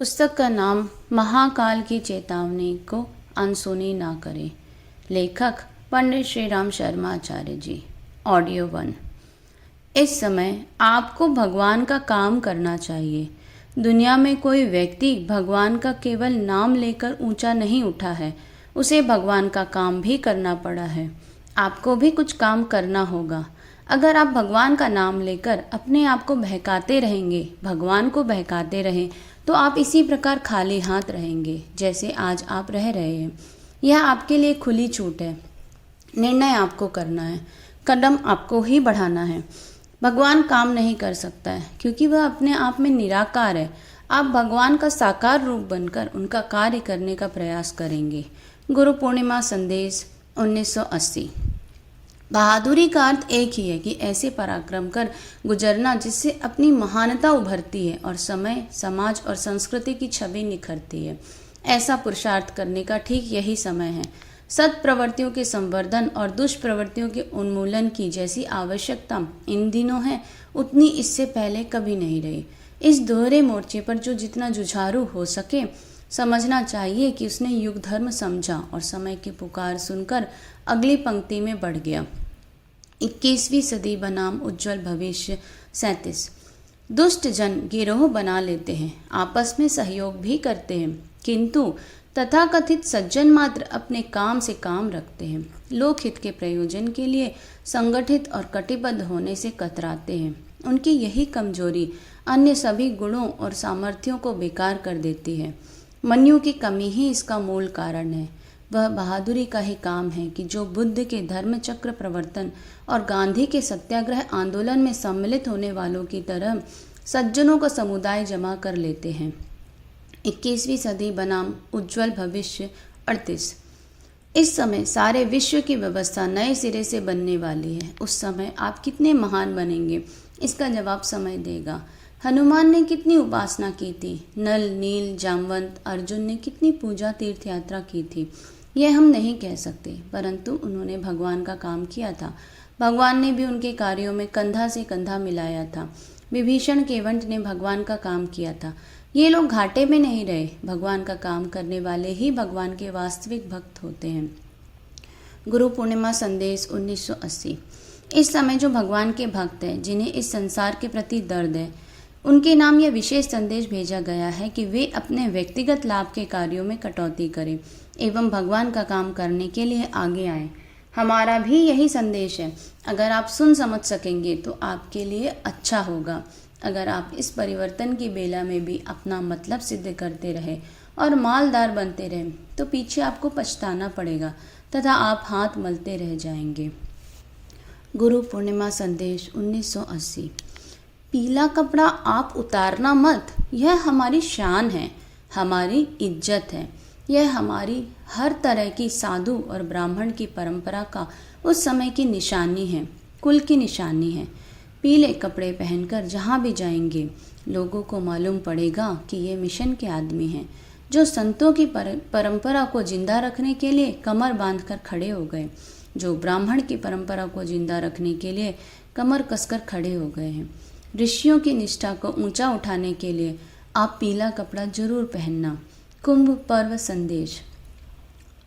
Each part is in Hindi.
पुस्तक का नाम महाकाल की चेतावनी को अनसुनी ना करें। लेखक पंडित श्री राम शर्मा आचार्य जी। ऑडियो 1। इस समय आपको भगवान का काम करना चाहिए। दुनिया में कोई व्यक्ति भगवान का केवल नाम लेकर ऊंचा नहीं उठा है, उसे भगवान का काम भी करना पड़ा है। आपको भी कुछ काम करना होगा। अगर आप भगवान का नाम लेकर अपने आप को बहकाते रहेंगे, भगवान को बहकाते रहें, तो आप इसी प्रकार खाली हाथ रहेंगे जैसे आज आप रह रहे हैं। यह आपके लिए खुली छूट है। निर्णय आपको करना है, कदम आपको ही बढ़ाना है। भगवान काम नहीं कर सकता है क्योंकि वह अपने आप में निराकार है। आप भगवान का साकार रूप बनकर उनका कार्य करने का प्रयास करेंगे। गुरु पूर्णिमा संदेश 1980। बहादुरी का अर्थ एक ही है कि ऐसे पराक्रम कर गुजरना जिससे अपनी महानता उभरती है और समय, समाज और संस्कृति की छवि निखरती है। ऐसा पुरुषार्थ करने का ठीक यही समय है। सत् प्रवृत्तियों के संवर्धन और दुष्प्रवृत्तियों के उन्मूलन की जैसी आवश्यकता इन दिनों है, उतनी इससे पहले कभी नहीं रही। इस दोहरे मोर्चे पर जो जितना जुझारू हो सके, समझना चाहिए कि उसने युग धर्म समझा और समय की पुकार सुनकर अगली पंक्ति में बढ़ गया। 21वीं सदी बनाम उज्जवल भविष्य 37। दुष्ट जन गिरोह बना लेते हैं, आपस में सहयोग भी करते हैं, किंतु तथाकथित सज्जन मात्र अपने काम से काम रखते हैं। लोकहित के प्रयोजन के लिए संगठित और कटिबद्ध होने से कतराते हैं। उनकी यही कमजोरी अन्य सभी गुणों और सामर्थ्यों को बेकार कर देती है। मन्यु की कमी ही इसका मूल कारण है। वह बहादुरी का ही काम है कि जो बुद्ध के धर्म चक्र प्रवर्तन और गांधी के सत्याग्रह आंदोलन में सम्मिलित होने वालों की तरह सज्जनों का समुदाय जमा कर लेते हैं। 21वीं सदी बनाम उज्जवल भविष्य 38। इस समय सारे विश्व की व्यवस्था नए सिरे से बनने वाली है। उस समय आप कितने महान बनेंगे, इसका जवाब समय देगा। हनुमान ने कितनी उपासना की थी, नल, नील, जामवंत, अर्जुन ने कितनी पूजा तीर्थ यात्रा की थी, यह हम नहीं कह सकते, परंतु उन्होंने भगवान का काम किया था। भगवान ने भी उनके कार्यों में कंधा से कंधा मिलाया था। विभीषण केवट ने भगवान का काम किया था। ये लोग घाटे में नहीं रहे। भगवान का काम करने वाले ही भगवान के वास्तविक भक्त होते हैं। गुरु पूर्णिमा संदेश 1980। इस समय जो भगवान के भक्त हैं, जिन्हें इस संसार के प्रति दर्द है, उनके नाम यह विशेष संदेश भेजा गया है कि वे अपने व्यक्तिगत लाभ के कार्यों में कटौती करें एवं भगवान का काम करने के लिए आगे आएं। हमारा भी यही संदेश है। अगर आप सुन समझ सकेंगे तो आपके लिए अच्छा होगा। अगर आप इस परिवर्तन की बेला में भी अपना मतलब सिद्ध करते रहे और मालदार बनते रहे तो पीछे आपको पछताना पड़ेगा तथा आप हाथ मलते रह जाएंगे। गुरु पूर्णिमा संदेश 1980। पीला कपड़ा आप उतारना मत, यह हमारी शान है, हमारी इज्जत है। यह हमारी हर तरह की साधु और ब्राह्मण की परंपरा का उस समय की निशानी है, कुल की निशानी है। पीले कपड़े पहनकर जहाँ भी जाएंगे, लोगों को मालूम पड़ेगा कि ये मिशन के आदमी हैं, जो संतों की परंपरा को जिंदा रखने के लिए कमर बांधकर खड़े हो गए, जो ब्राह्मण की परंपरा को जिंदा रखने के लिए कमर कसकर खड़े हो गए हैं। ऋषियों की निष्ठा को ऊंचा उठाने के लिए आप पीला कपड़ा जरूर पहनना। कुंभ पर्व संदेश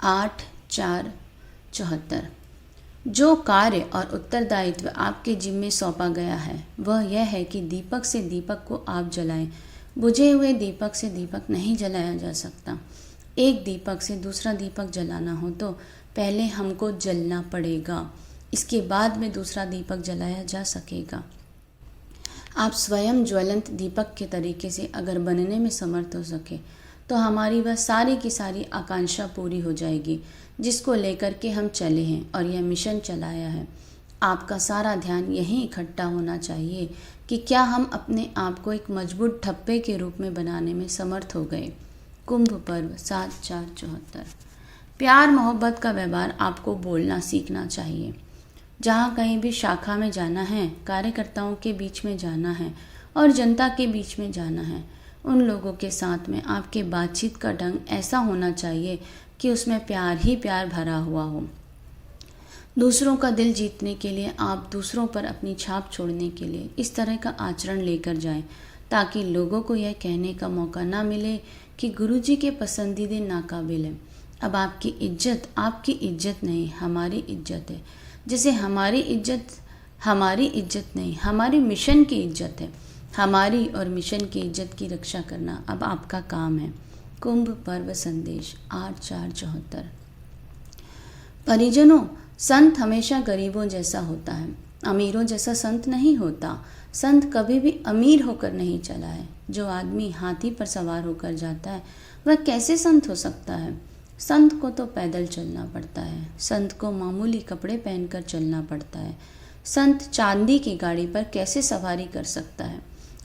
8/4/74। जो कार्य और उत्तरदायित्व आपके जिम्मे सौंपा गया है, वह यह है कि दीपक से दीपक को आप जलाएं। बुझे हुए दीपक से दीपक नहीं जलाया जा सकता। एक दीपक से दूसरा दीपक जलाना हो तो पहले हमको जलना पड़ेगा, इसके बाद में दूसरा दीपक जलाया जा सकेगा। आप स्वयं ज्वलंत दीपक के तरीके से अगर बनने में समर्थ हो सके तो हमारी वह सारी की सारी आकांक्षा पूरी हो जाएगी जिसको लेकर के हम चले हैं और यह मिशन चलाया है। आपका सारा ध्यान यहीं इकट्ठा होना चाहिए कि क्या हम अपने आप को एक मजबूत ठप्पे के रूप में बनाने में समर्थ हो गए। कुंभ पर्व 7/4/74। प्यार मोहब्बत का व्यवहार आपको बोलना सीखना चाहिए। जहाँ कहीं भी शाखा में जाना है, कार्यकर्ताओं के बीच में जाना है और जनता के बीच में जाना है, उन लोगों के साथ में आपके बातचीत का ढंग ऐसा होना चाहिए कि उसमें प्यार ही प्यार भरा हुआ हो। दूसरों का दिल जीतने के लिए, आप दूसरों पर अपनी छाप छोड़ने के लिए इस तरह का आचरण लेकर जाएं ताकि लोगों को यह कहने का मौका ना मिले कि गुरुजी के पसंदीदे नाकाबिल हैं। अब आपकी इज्जत नहीं, हमारी इज्जत है। जैसे हमारी इज्जत नहीं, हमारी मिशन की इज्जत है। हमारी और मिशन की इज्जत की रक्षा करना अब आपका काम है। कुंभ पर्व संदेश 8/4/74। परिजनों, संत हमेशा गरीबों जैसा होता है, अमीरों जैसा संत नहीं होता। संत कभी भी अमीर होकर नहीं चला है। जो आदमी हाथी पर सवार होकर जाता है वह कैसे संत हो सकता है? संत को तो पैदल चलना पड़ता है। संत को मामूली कपड़े पहनकर चलना पड़ता है। संत चांदी की गाड़ी पर कैसे सवारी कर सकता है?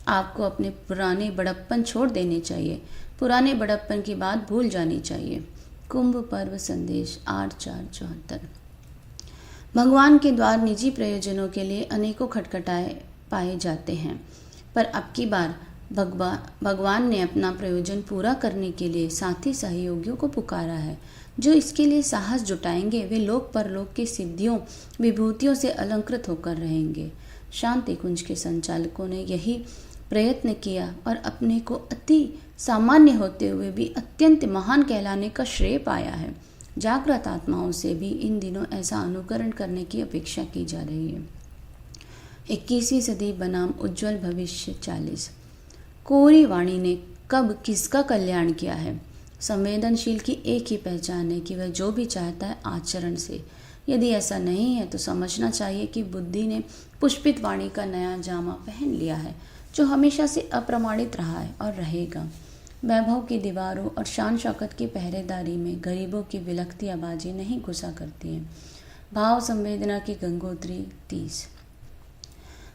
आपको अपने पुराने बड़प्पन छोड़ देने चाहिए। पुराने बड़प्पन की बात भूल जानी चाहिए। कुंभ पर्व संदेश 8/4/74। भगवान के द्वार निजी प्रयोजनों के लिए अनेकों खटखटाए पाए जाते हैं, पर अब की बार भगवान ने अपना प्रयोजन पूरा करने के लिए साथी सहयोगियों को पुकारा है। जो इसके लिए साहस जुटाएंगे वे लोक परलोक की सिद्धियों विभूतियों से अलंकृत होकर रहेंगे। शांति कुंज के संचालकों ने यही प्रयत्न किया और अपने को अति सामान्य होते हुए भी अत्यंत महान कहलाने का श्रेय पाया है। जागृत आत्माओं से भी इन दिनों ऐसा अनुकरण करने की अपेक्षा की जा रही है। 21वीं सदी बनाम उज्जवल भविष्य 40। कोरी वाणी ने कब किसका कल्याण किया है? संवेदनशील की एक ही पहचान है कि वह जो भी चाहता है आचरण से। यदि ऐसा नहीं है तो समझना चाहिए कि बुद्धि ने पुष्पित वाणी का नया जामा पहन लिया है, जो हमेशा से अप्रमाणित रहा है और रहेगा। वैभव की दीवारों और शान शौकत की पहरेदारी में गरीबों की विलखती आवाज़ें नहीं घुसा करती हैं। भाव संवेदना की गंगोत्री 30।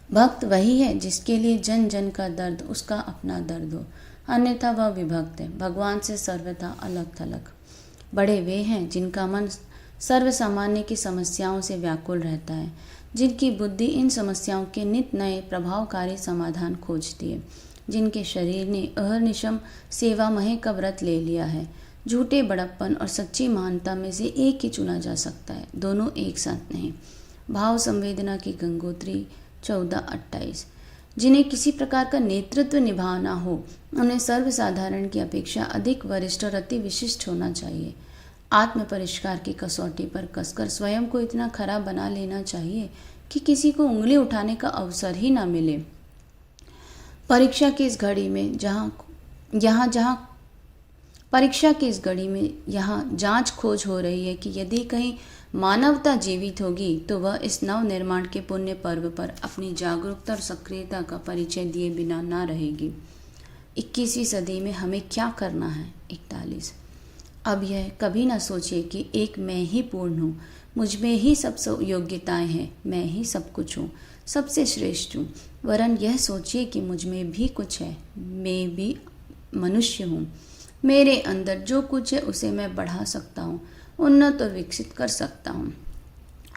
भक्त वही है जिसके लिए जन जन का दर्द उसका अपना दर्द हो, अन्यथा वह विभक्त है, भगवान से सर्वथा अलग थलग। बड़े वे हैं जिनका मन सर्वसामान्य की समस्याओं से व्याकुल रहता है, जिनकी बुद्धि इन समस्याओं के नित नए प्रभावकारी समाधान खोजती है, जिनके शरीर ने अहर्निशम सेवामय का व्रत ले लिया है। झूठे बड़प्पन और सच्ची महानता में से एक ही चुना जा सकता है, दोनों एक साथ नहीं। भाव संवेदना की गंगोत्री 14/28। जिन्हें किसी प्रकार का नेतृत्व निभाना हो उन्हें सर्वसाधारण की अपेक्षा अधिक वरिष्ठ और अति विशिष्ट होना चाहिए। आत्म परिष्कार की कसौटी पर कसकर स्वयं को इतना खराब बना लेना चाहिए कि किसी को उंगली उठाने का अवसर ही ना मिले। परीक्षा की इस घड़ी में यहाँ जांच खोज हो रही है कि यदि कहीं मानवता जीवित होगी तो वह इस नव निर्माण के पुण्य पर्व पर अपनी जागरूकता और सक्रियता का परिचय दिए बिना ना रहेगी। 21वीं सदी में हमें क्या करना है? 41। अब यह कभी ना सोचिए कि एक मैं ही पूर्ण हूँ, मुझ में ही सब योग्यताएं हैं, मैं ही सब कुछ हूँ, सबसे श्रेष्ठ हूँ। वरन यह सोचिए कि मुझ में भी कुछ है, मैं भी मनुष्य हूँ। मेरे अंदर जो कुछ है उसे मैं बढ़ा सकता हूँ, उन्नत और विकसित कर सकता हूँ।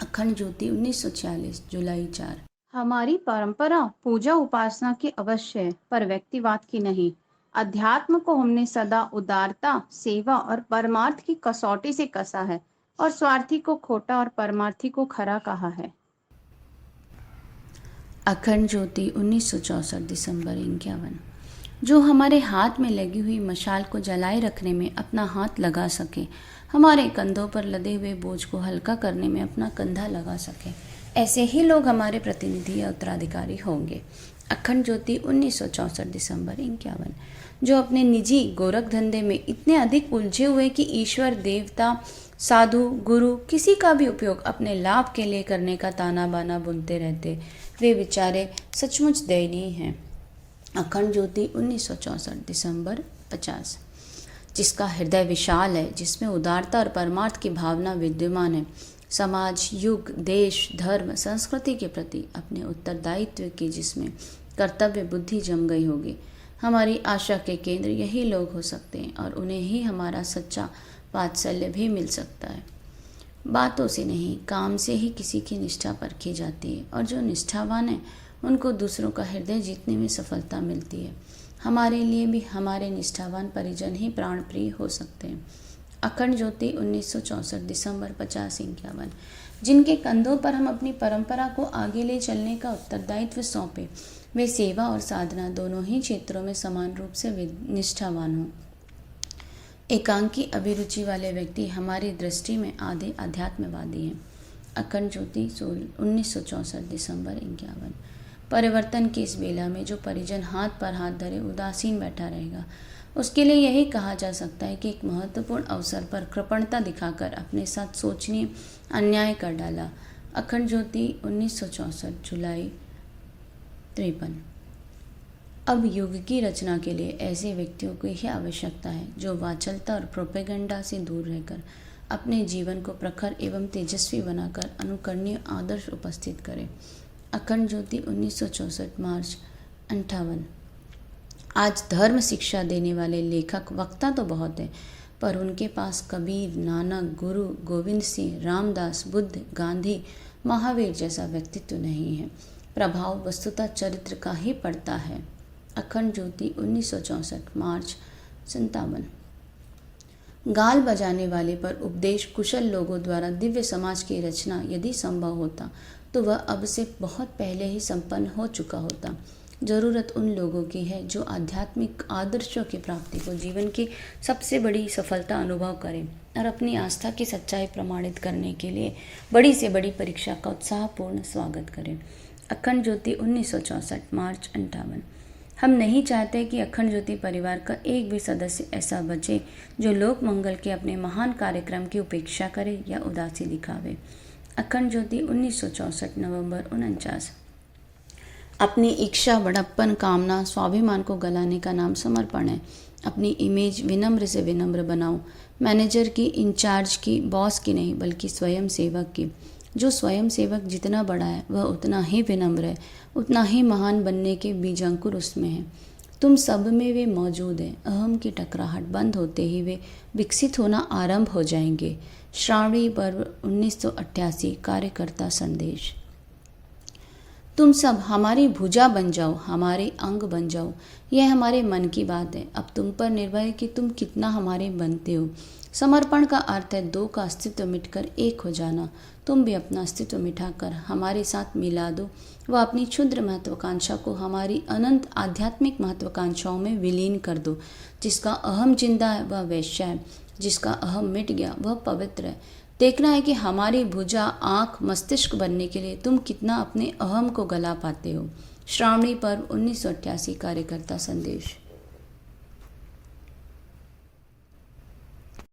अखंड ज्योति 1946 जुलाई 4। हमारी परंपरा पूजा उपासना की अवश्य है, पर व्यक्तिवाद की नहीं। अध्यात्म को हमने सदा उदारता, सेवा और परमार्थ की कसौटी से कसा है और स्वार्थी को खोटा और परमार्थी को खरा कहा है। अखंड ज्योति 1964 दिसंबर 51। जो हमारे हाथ में लगी हुई मशाल को जलाए रखने में अपना हाथ लगा सके, हमारे कंधों पर लदे हुए बोझ को हल्का करने में अपना कंधा लगा सके, ऐसे ही लोग हमारे प्रतिनिधि या उत्तराधिकारी होंगे। अखंड ज्योति 1964 दिसंबर 51। जो अपने निजी गोरख धंधे में इतने अधिक उलझे हुए कि ईश्वर, देवता, साधु, गुरु किसी का भी उपयोग अपने लाभ के लिए करने का ताना बाना बुनते रहते, वे बेचारे सचमुच दयनीय हैं। अखंड ज्योति 1964 दिसंबर 50। जिसका हृदय विशाल है, जिसमें उदारता और परमार्थ की भावना विद्यमान है, समाज, युग, देश, धर्म, संस्कृति के प्रति अपने उत्तरदायित्व की जिसमें कर्तव्य बुद्धि जम गई होगी, हमारी आशा के केंद्र यही लोग हो सकते हैं और उन्हें ही हमारा सच्चा वात्सल्य भी मिल सकता है। बातों से नहीं, काम से ही किसी की निष्ठा परखी जाती है और जो निष्ठावान है उनको दूसरों का हृदय जीतने में सफलता मिलती है। हमारे लिए भी हमारे निष्ठावान परिजन ही प्राण प्रिय हो सकते हैं। अखंड ज्योति 1964 दिसंबर 50-51। जिनके कंधों पर हम अपनी परंपरा को आगे ले चलने का उत्तरदायित्व सौंपें, वे सेवा और साधना दोनों ही क्षेत्रों में समान रूप से निष्ठावान हों। एकांकी अभिरुचि वाले व्यक्ति हमारी दृष्टि में आधे अध्यात्मवादी हैं। अखंड ज्योति 1964 दिसंबर 51। परिवर्तन की इस बेला में जो परिजन हाथ पर हाथ धरे उदासीन बैठा रहेगा, उसके लिए यही कहा जा सकता है कि एक महत्वपूर्ण अवसर पर कृपणता दिखाकर अपने साथ सोचनीय अन्याय कर डाला। अखंड ज्योति 1964 जुलाई 53। अब युग की रचना के लिए ऐसे व्यक्तियों की ही आवश्यकता है जो वाचलता और प्रोपेगेंडा से दूर रहकर अपने जीवन को प्रखर एवं तेजस्वी बनाकर अनुकरणीय आदर्श उपस्थित करें। अखंड ज्योति 1964 मार्च 58। आज धर्म शिक्षा देने वाले लेखक वक्ता तो बहुत हैं, पर उनके पास कबीर, नानक, गुरु गोविंद सिंह, रामदास, बुद्ध, गांधी, महावीर जैसा व्यक्तित्व नहीं है। प्रभाव वस्तुतः चरित्र का ही पड़ता है। अखंड ज्योति 1964 मार्च 57। गाल बजाने वाले पर उपदेश कुशल लोगों द्वारा दिव्य समाज की रचना यदि संभव होता तो वह अब से बहुत पहले ही संपन्न हो चुका होता। जरूरत उन लोगों की है जो आध्यात्मिक आदर्शों की प्राप्ति को जीवन की सबसे बड़ी सफलता अनुभव करें और अपनी आस्था की सच्चाई प्रमाणित करने के लिए बड़ी से बड़ी परीक्षा का उत्साहपूर्ण स्वागत करें। अखंड ज्योति 1964 मार्च 58। हम नहीं चाहते कि अखंड ज्योति परिवार का एक भी सदस्य ऐसा बचे जो लोक मंगल के अपने महान कार्यक्रम की उपेक्षा करे या उदासी दिखावे। अखंड ज्योति 1964 नवंबर 49। अपनी इच्छा, बड़प्पन, कामना, स्वाभिमान को गलाने का नाम समर्पण है। अपनी इमेज विनम्र से विनम्र बनाओ, मैनेजर की, इंचार्ज की, बॉस की नहीं बल्कि स्वयं सेवक की। जो स्वयं सेवक जितना बड़ा है वह उतना ही विनम्र है, उतना ही महान बनने के बीजांकुर उसमें है। तुम सब में वे मौजूद हैं। अहम की टकराहट बंद होते ही वे विकसित होना आरंभ हो जाएंगे। श्रावणी पर्व 1988 कार्यकर्ता संदेश। तुम सब हमारी भुजा बन जाओ, हमारे अंग बन जाओ। यह हमारे मन की बात है। अब तुम पर निर्भर है कि तुम कितना हमारे बनते हो। समर्पण का अर्थ है दो का अस्तित्व मिटकर एक हो जाना। तुम भी अपना अस्तित्व मिटाकर हमारे साथ मिला दो व अपनी क्षुद्र महत्वाकांक्षा को हमारी अनंत आध्यात्मिक महत्वाकांक्षाओं में विलीन कर दो। जिसका अहम जिंदा है वह वैश्य है, जिसका अहम मिट गया वह पवित्र है। देखना है कि हमारी भुजा, आँख, मस्तिष्क बनने के लिए तुम कितना अपने अहम को गला पाते हो। श्रावणी पर्व 1988 कार्यकर्ता संदेश।